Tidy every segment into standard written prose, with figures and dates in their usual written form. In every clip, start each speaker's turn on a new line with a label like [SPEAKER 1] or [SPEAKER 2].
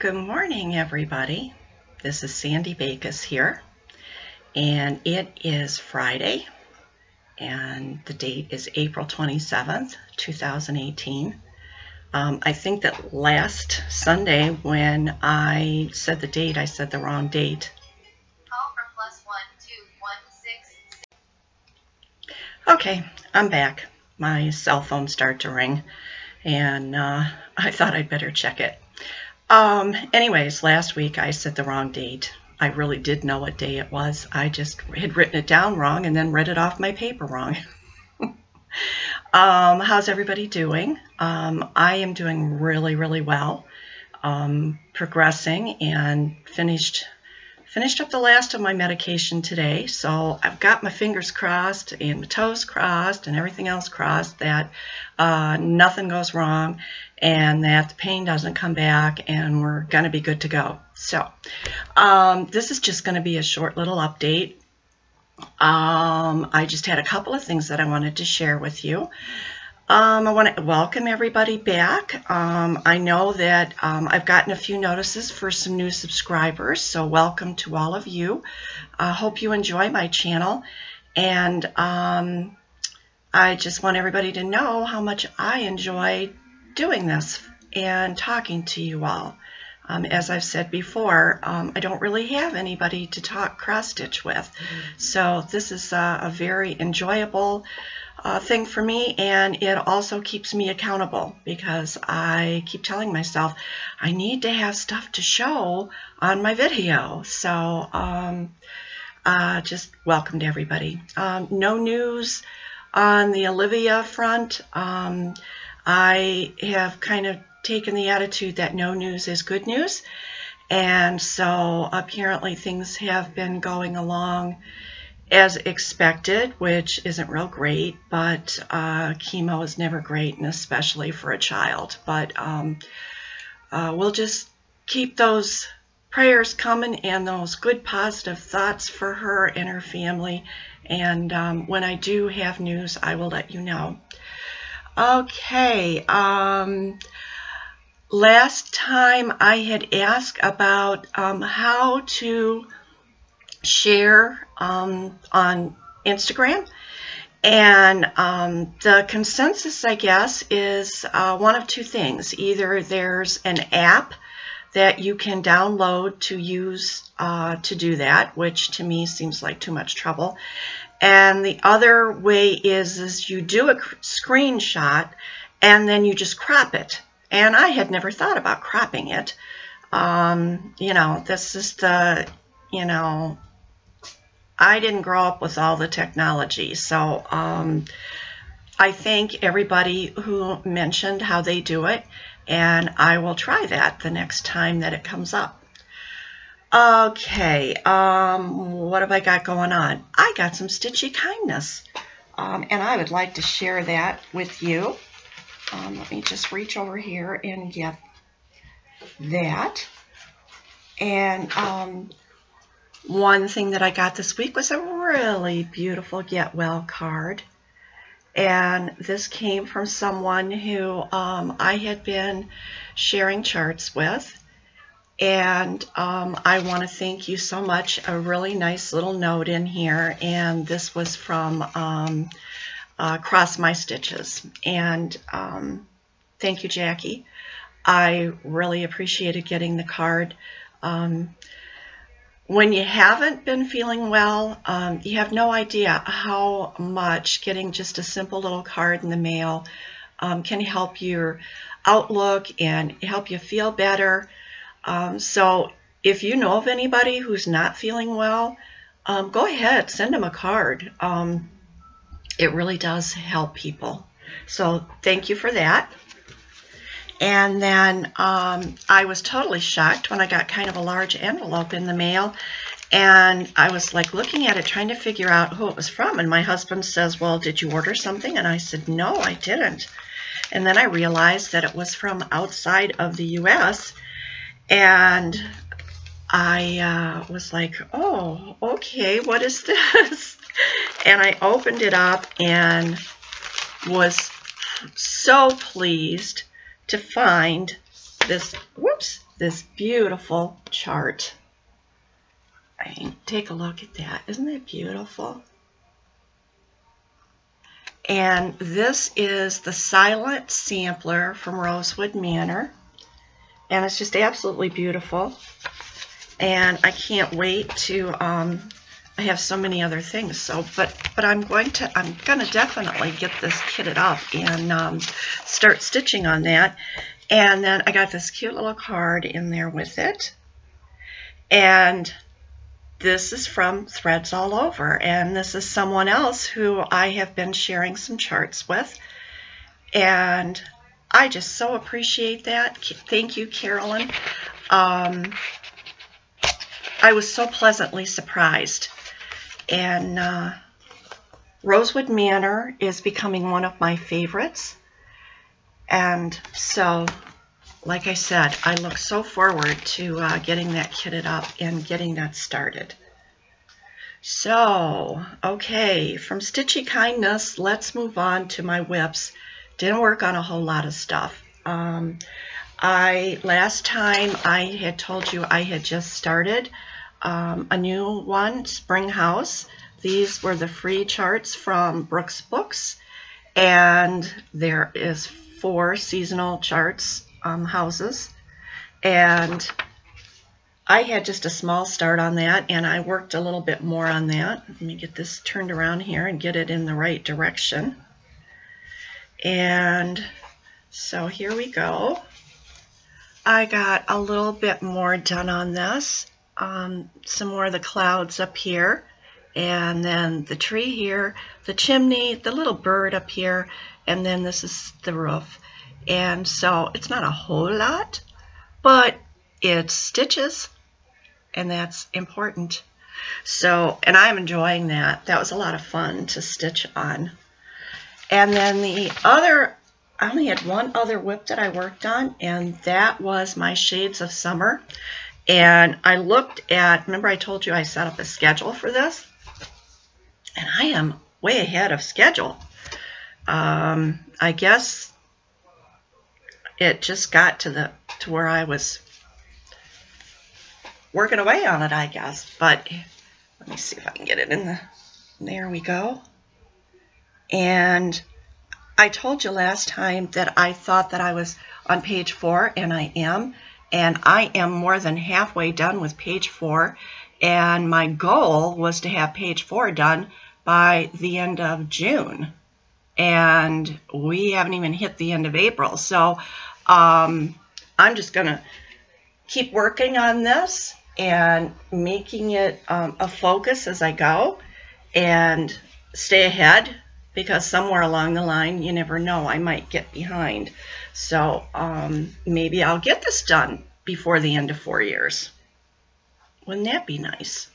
[SPEAKER 1] Good morning, everybody. This is Sandy Bakos here, and it is Friday, and the date is April 27th, 2018. I think that last Sunday when I said the date, I said the wrong date.
[SPEAKER 2] Call from +12166.
[SPEAKER 1] Okay, I'm back. My cell phone started to ring, and I thought I'd better check it. Anyways, last week I said the wrong date. I really did know what day it was. I just had written it down wrong and then read it off my paper wrong. How's everybody doing? I am doing really well. Progressing and finished up the last of my medication today. So I've got my fingers crossed and my toes crossed and everything else crossed that nothing goes wrong and that the pain doesn't come back and we're going to be good to go. So this is just going to be a short little update. I just had a couple of things that I wanted to share with you. I want to welcome everybody back. I know that I've gotten a few notices for some new subscribers, so welcome to all of you. I hope you enjoy my channel, and I just want everybody to know how much I enjoy doing this and talking to you all. As I've said before, I don't really have anybody to talk cross-stitch with, so this is a very enjoyable thing for me, and it also keeps me accountable because I keep telling myself I need to have stuff to show on my video. So just welcome to everybody. No news on the Olivia front. I have kind of taken the attitude that no news is good news, and so apparently things have been going along as expected, which isn't real great, but chemo is never great, and especially for a child. But we'll just keep those prayers coming and those good positive thoughts for her and her family, and when I do have news, I will let you know. Okay, last time I had asked about how to share on Instagram, and the consensus, I guess, is one of two things. Either there's an app that you can download to use to do that, which to me seems like too much trouble, and the other way is you do a screenshot and then you just crop it. And I had never thought about cropping it. You know, this is the, you know, I didn't grow up with all the technology, so I thank everybody who mentioned how they do it, and I will try that the next time that it comes up. Okay, what have I got going on? I got some stitchy kindness, and I would like to share that with you. Let me just reach over here and get that. And one thing that I got this week was a really beautiful Get Well card. And this came from someone who I had been sharing charts with. And I want to thank you so much. A really nice little note in here. And this was from Cross My Stitches. And thank you, Jackie. I really appreciated getting the card. When you haven't been feeling well, you have no idea how much getting just a simple little card in the mail can help your outlook and help you feel better. So if you know of anybody who's not feeling well, go ahead, send them a card. It really does help people. So thank you for that. And then I was totally shocked when I got kind of a large envelope in the mail, and I was like looking at it trying to figure out who it was from, and my husband says, well, did you order something? And I said, no, I didn't. And then I realized that it was from outside of the US, and I was like, oh, okay, what is this? And I opened it up and was so pleased to find this, whoops, this beautiful chart. I mean, take a look at that. Isn't that beautiful? And this is the Silent Sampler from Rosewood Manor. And it's just absolutely beautiful. And I can't wait to, I have so many other things. So, but I'm gonna definitely get this kitted up and start stitching on that. And then I got this cute little card in there with it. And this is from Threads All Over, and this is someone else who I have been sharing some charts with, and I just so appreciate that. Thank you, Carolyn. I was so pleasantly surprised, and Rosewood Manor is becoming one of my favorites, and so, like I said, I look so forward to getting that kitted up and getting that started. So, okay, from Stitchy Kindness, let's move on to my whips. Didn't work on a whole lot of stuff. Last time I had told you I had just started a new one, Spring House. These were the free charts from Brooks Books, and there is 4 seasonal charts houses, and I had just a small start on that, and I worked a little bit more on that. Let me get this turned around here and get it in the right direction. And so here we go. I got a little bit more done on this. Some more of the clouds up here, and then the tree here, the chimney, the little bird up here, and then this is the roof. And so it's not a whole lot, but it's stitches, and that's important. So, and I'm enjoying that. That was a lot of fun to stitch on. And then the other, I only had one other whip that I worked on, and that was my Shades of Summer. And I looked at, remember I told you I set up a schedule for this? And I am way ahead of schedule. I guess it just got to where I was working away on it, I guess. But let me see if I can get it in the, there we go. And I told you last time that I thought that I was on page 4, and I am. And I am more than halfway done with page 4. And my goal was to have page 4 done by the end of June. And we haven't even hit the end of April. So I'm just going to keep working on this and making it a focus as I go and stay ahead, because somewhere along the line, you never know, I might get behind. So maybe I'll get this done before the end of 4 years. Wouldn't that be nice?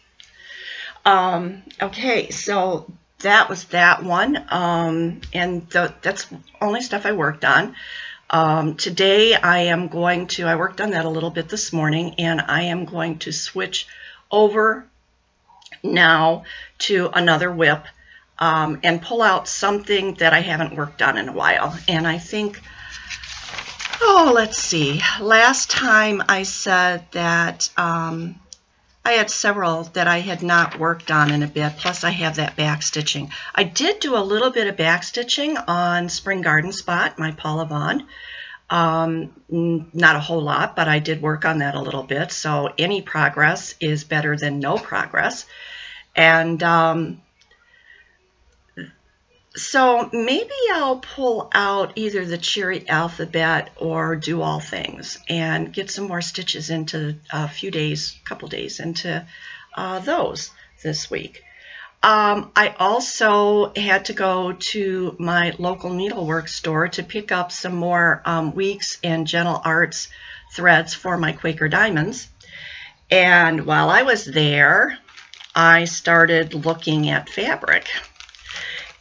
[SPEAKER 1] Okay, so that was that one, and that's only stuff I worked on. Today I am going to, I worked on that a little bit this morning, and I am going to switch over now to another whip and pull out something that I haven't worked on in a while. And I think, oh, let's see, last time I said that I had several that I had not worked on in a bit, plus I have that back stitching. I did do a little bit of back stitching on Spring Garden Spot, my Paula Vaughn. Not a whole lot, but I did work on that a little bit, so any progress is better than no progress. And so maybe I'll pull out either the Cherry Alphabet or Do All Things and get some more stitches into a few days, couple days into those this week. I also had to go to my local needlework store to pick up some more Weeks and Gentle Arts threads for my Quaker Diamonds. And while I was there, I started looking at fabric.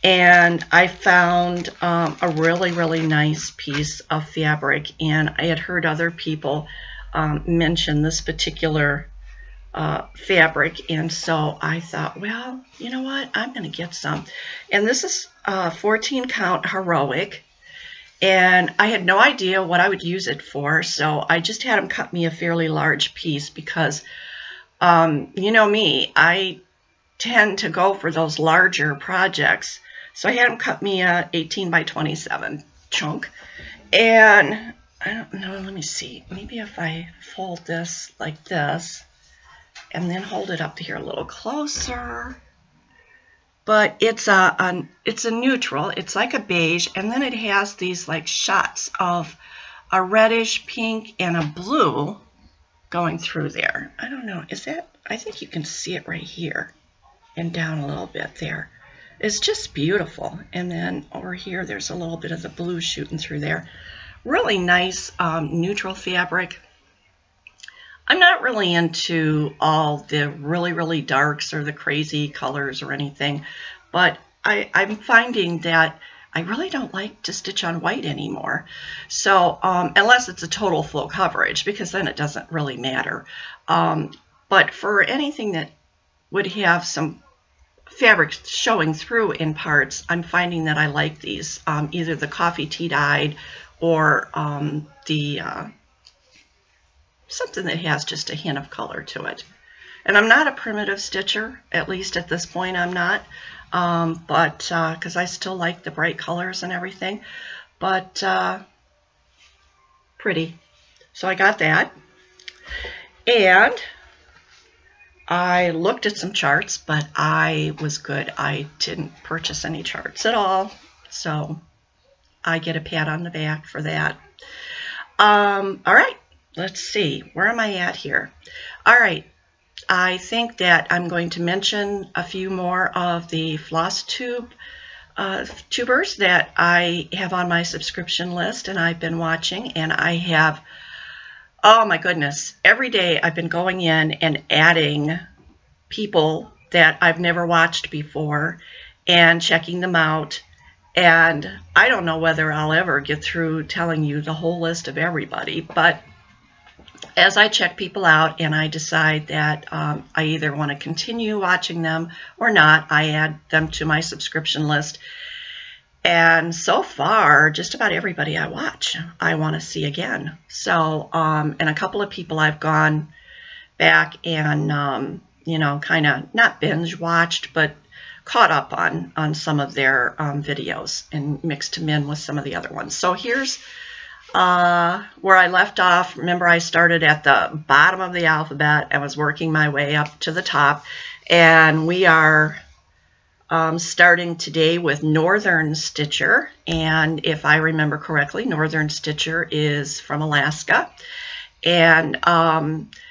[SPEAKER 1] And I found a really, really nice piece of fabric, and I had heard other people mention this particular fabric, and so I thought, well, you know what, I'm going to get some. And this is 14 count heroic, And I had no idea what I would use it for, so I just had him cut me a fairly large piece because, you know me, I tend to go for those larger projects. So I had him cut me a 18 by 27 chunk. And I don't know, let me see. Maybe if I fold this like this and then hold it up here a little closer. But it's a neutral. It's like a beige, and then it has these like shots of a reddish pink and a blue going through there. I don't know, is that, I think you can see it right here and down a little bit there. It's just beautiful. And then over here there's a little bit of the blue shooting through there. Really nice neutral fabric. I'm not really into all the really darks or the crazy colors or anything, but I'm finding that I really don't like to stitch on white anymore. So unless it's a total full coverage, because then it doesn't really matter. But for anything that would have some fabric showing through in parts, I'm finding that I like these, either the coffee tea dyed or something that has just a hint of color to it. And I'm not a primitive stitcher, at least at this point I'm not, but because I still like the bright colors and everything, but pretty. So I got that, and I looked at some charts, but I was good. I didn't purchase any charts at all, so I get a pat on the back for that. All right. Let's see, where am I at here? All right, I think that I'm going to mention a few more of the Flosstube tubers that I have on my subscription list and I've been watching, and I have, oh my goodness, every day I've been going in and adding people that I've never watched before and checking them out. And I don't know whether I'll ever get through telling you the whole list of everybody, but as I check people out and I decide that I either want to continue watching them or not, I add them to my subscription list. And so far, just about everybody I watch, I want to see again. So, and a couple of people I've gone back and, you know, kind of not binge watched, but caught up on some of their videos and mixed them in with some of the other ones. So here's where I left off. Remember, I started at the bottom of the alphabet and was working my way up to the top, and we are starting today with Northern Stitcher. And if I remember correctly, Northern Stitcher is from Alaska, and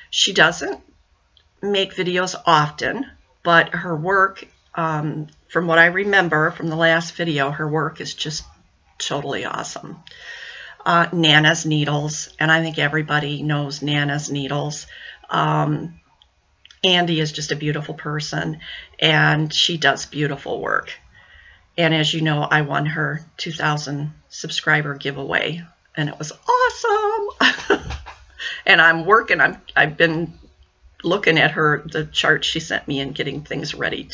[SPEAKER 1] she doesn't make videos often, but her work, from what I remember from the last video, her work is just totally awesome. Nana's Needles, and I think everybody knows Nana's Needles. Andy is just a beautiful person, and she does beautiful work. And as you know, I won her 2,000 subscriber giveaway, and it was awesome. And I'm working. I've been looking at the chart she sent me and getting things ready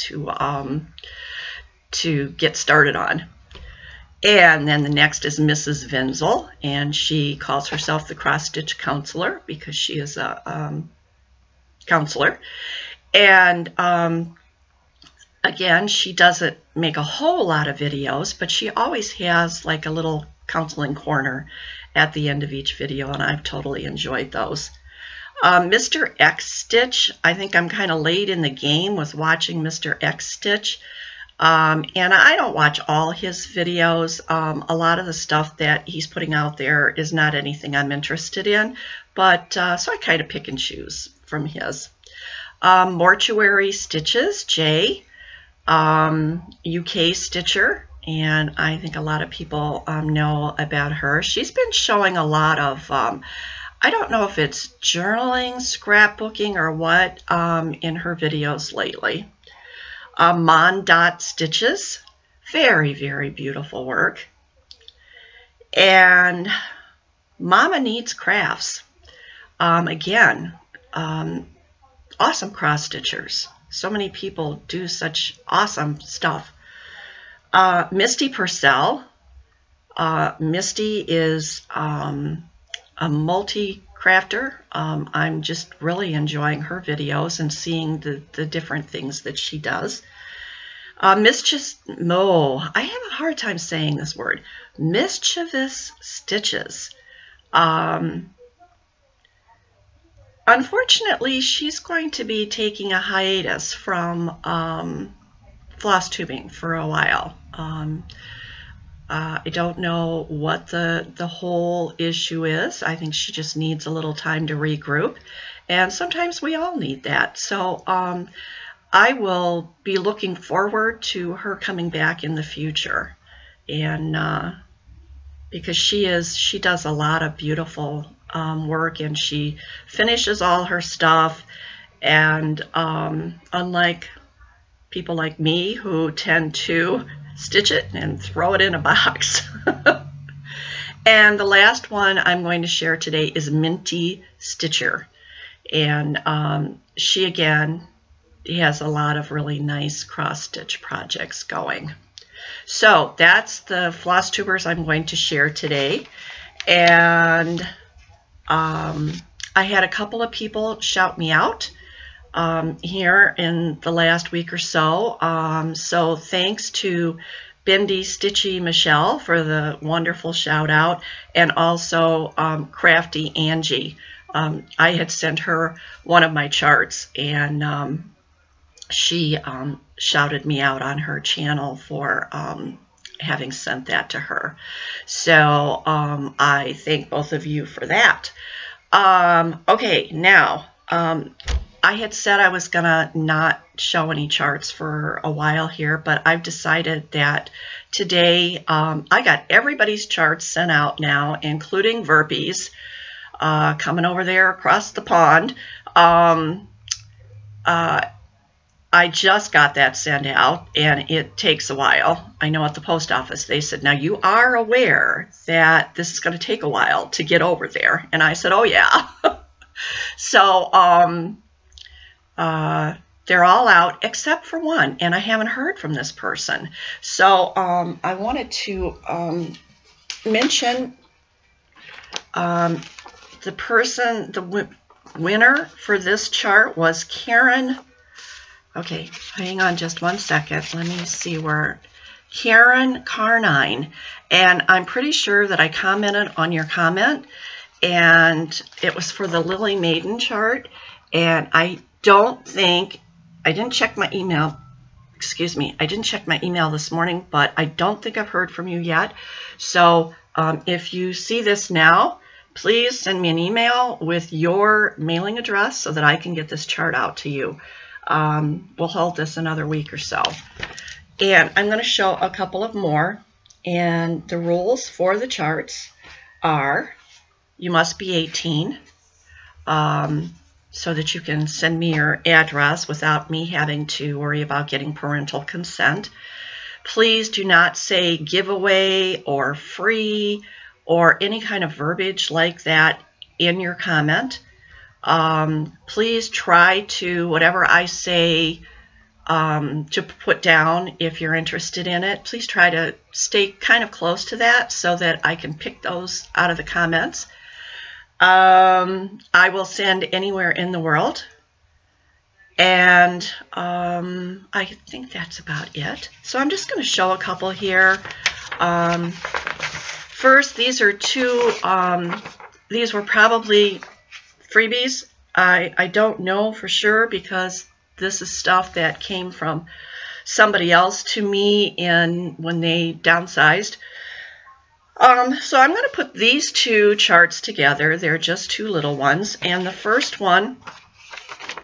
[SPEAKER 1] to get started on. And then the next is Mrs. Vendsel, and she calls herself the cross-stitch counselor because she is a counselor. And again, she doesn't make a whole lot of videos, but she always has like a little counseling corner at the end of each video, and I've totally enjoyed those. Mr. X Stitch, I think I'm kind of late in the game with watching Mr. X Stitch. And I don't watch all his videos. A lot of the stuff that he's putting out there is not anything I'm interested in, but so I kind of pick and choose from his. Mortuary Stitches, Jay, UK Stitcher, and I think a lot of people know about her. She's been showing a lot of, I don't know if it's journaling, scrapbooking, or what in her videos lately. Mondot Stitches, very beautiful work. And Mama Needs Crafts, again, awesome cross stitchers. So many people do such awesome stuff. Misty Pursel, Misty is a multi-crafter. I'm just really enjoying her videos and seeing the different things that she does. I have a hard time saying this word. Mischievous stitches. Unfortunately, she's going to be taking a hiatus from floss tubing for a while. I don't know what the whole issue is. I think she just needs a little time to regroup, and sometimes we all need that. So I will be looking forward to her coming back in the future, and because she does a lot of beautiful work, and she finishes all her stuff, and unlike people like me who tend to stitch it and throw it in a box. And the last one I'm going to share today is Minty Stitcher, and she again has a lot of really nice cross stitch projects going. So that's the Flosstubers I'm going to share today. And I had a couple of people shout me out here in the last week or so. So thanks to Bendy Stitchy Michelle for the wonderful shout out, and also Crafty Angie. I had sent her one of my charts, and she shouted me out on her channel for having sent that to her. So I thank both of you for that. Okay, now I had said I was gonna not show any charts for a while here, but I've decided that today I got everybody's charts sent out now, including Verpy's coming over there across the pond. I just got that sent out, and it takes a while. I know at the post office they said, now you are aware that this is going to take a while to get over there. And I said, oh yeah. So they're all out except for one, and I haven't heard from this person. So I wanted to mention the person, the winner for this chart was Karen. Okay, hang on just one second. Let me see where. Karen Carnine. And I'm pretty sure that I commented on your comment, and it was for the Lily Maiden chart. And I didn't check my email. Excuse me, I didn't check my email this morning, but I don't think I've heard from you yet. So if you see this now, please send me an email with your mailing address so that I can get this chart out to you. We'll hold this another week or so. And I'm going to show a couple of more. And the rules for the charts are you must be 18 so that you can send me your address without me having to worry about getting parental consent. Please do not say giveaway or free or any kind of verbiage like that in your comment. Please try to, whatever I say to put down, if you're interested in it, please try to stay kind of close to that so that I can pick those out of the comments. I will send anywhere in the world. And I think that's about it. So I'm just going to show a couple here. First, these are two, these were probably freebies. I don't know for sure because this is stuff that came from somebody else to me when they downsized. So I'm going to put these two charts together. They're just two little ones. And the first one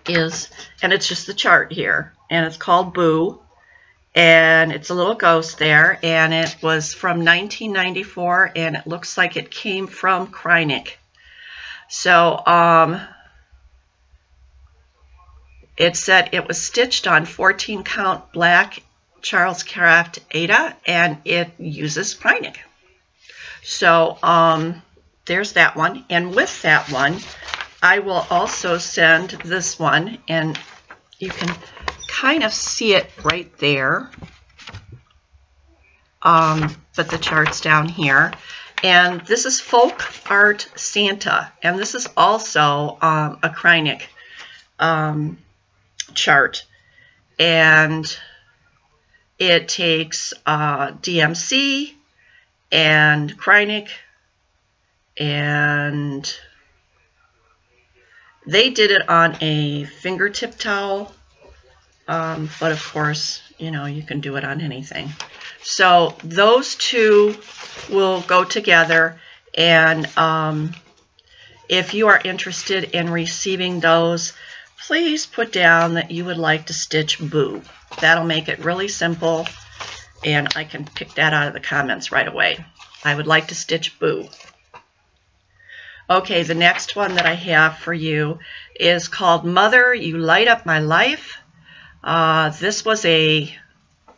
[SPEAKER 1] is, and it's just the chart here, and it's called Boo. And it's a little ghost there, and it was from 1994, and it looks like it came from Kreinik. So it said it was stitched on 14 count black Charles Craft Ada, and it uses Kreinik. So there's that one. And with that one, I will also send this one, and you can kind of see it right there. but the chart's down here. And this is Folk Art Santa, and this is also a Kreinik chart. And it takes DMC and Kreinik, and they did it on a fingertip towel, but of course, you know, you can do it on anything. So those two will go together, and if you are interested in receiving those, please put down that you would like to stitch Boo. That'll make it really simple, and I can pick that out of the comments right away. I would like to stitch Boo. Okay, the next one that I have for you is called Mother, You Light Up My Life. This was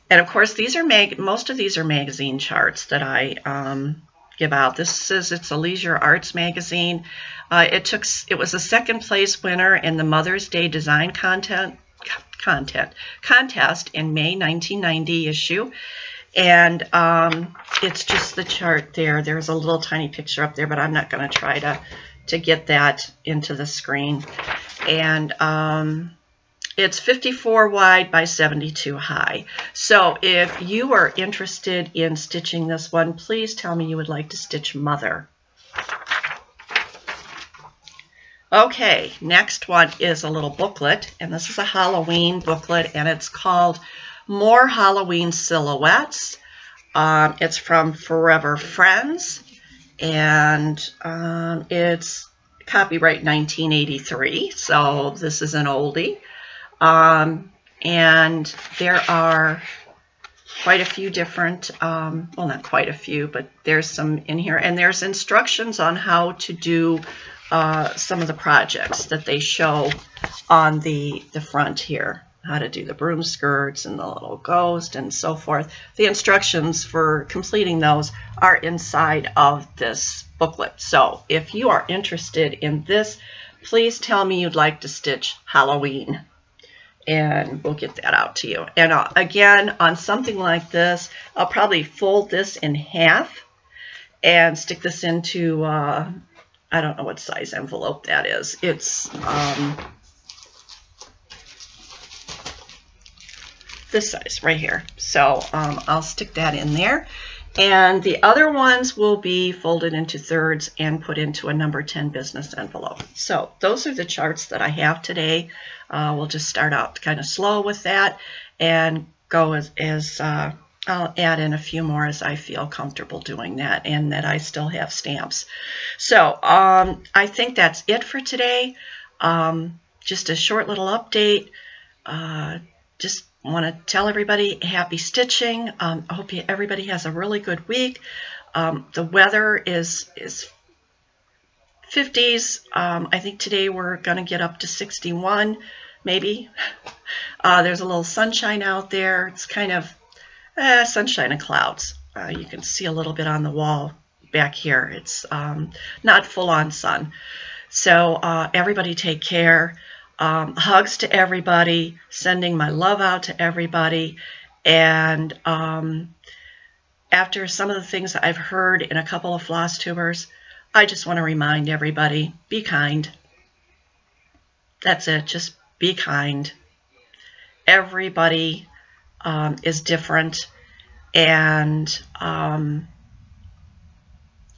[SPEAKER 1] and of course these are most of these are magazine charts that I give out. It's a Leisure Arts magazine. It was a second place winner in the Mother's Day Design Contest in May 1990 issue. And it's just the chart there. There's a little tiny picture up there, but I'm not going to try to get that into the screen. And it's 54 wide by 72 high. So if you are interested in stitching this one, please tell me you would like to stitch Mother. Okay, next one is a little booklet, and this is a Halloween booklet, and it's called More Halloween Silhouettes. It's from Forever Friends, and it's copyright 1983, so this is an oldie. And there are quite a few different, well, not quite a few, but there's some in here, and there's instructions on how to do some of the projects that they show on the front here, how to do the broom skirts and the little ghost and so forth. The instructions for completing those are inside of this booklet. So if you are interested in this, please tell me you'd like to stitch Halloween, and we'll get that out to you. And again, on something like this, I'll probably fold this in half and stick this into I don't know what size envelope that is. It's this size right here. So I'll stick that in there. And the other ones will be folded into thirds and put into a number 10 business envelope. So those are the charts that I have today. We'll just start out kind of slow with that and go as I'll add in a few more as I feel comfortable doing that, and that I still have stamps. So I think that's it for today. Just a short little update. Just want to tell everybody happy stitching. I hope everybody has a really good week. The weather is 50s. I think today we're going to get up to 61, maybe. There's a little sunshine out there. It's kind of sunshine and clouds. You can see a little bit on the wall back here. It's not full-on sun. So everybody take care. Hugs to everybody. Sending my love out to everybody. And after some of the things that I've heard in a couple of Flosstubers, I just want to remind everybody, be kind. That's it. Just be kind. Everybody is different, and I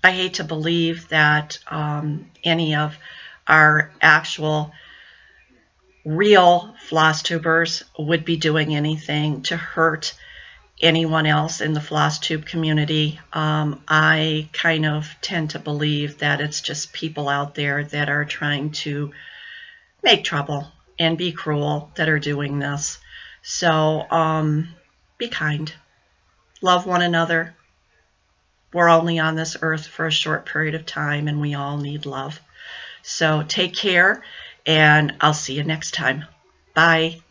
[SPEAKER 1] hate to believe that any of our actual real Flosstubers would be doing anything to hurt anyone else in the Flosstube community. I kind of tend to believe that it's just people out there that are trying to make trouble and be cruel that are doing this. So be kind. Love one another. We're only on this earth for a short period of time, and we all need love. So take care, and I'll see you next time. Bye.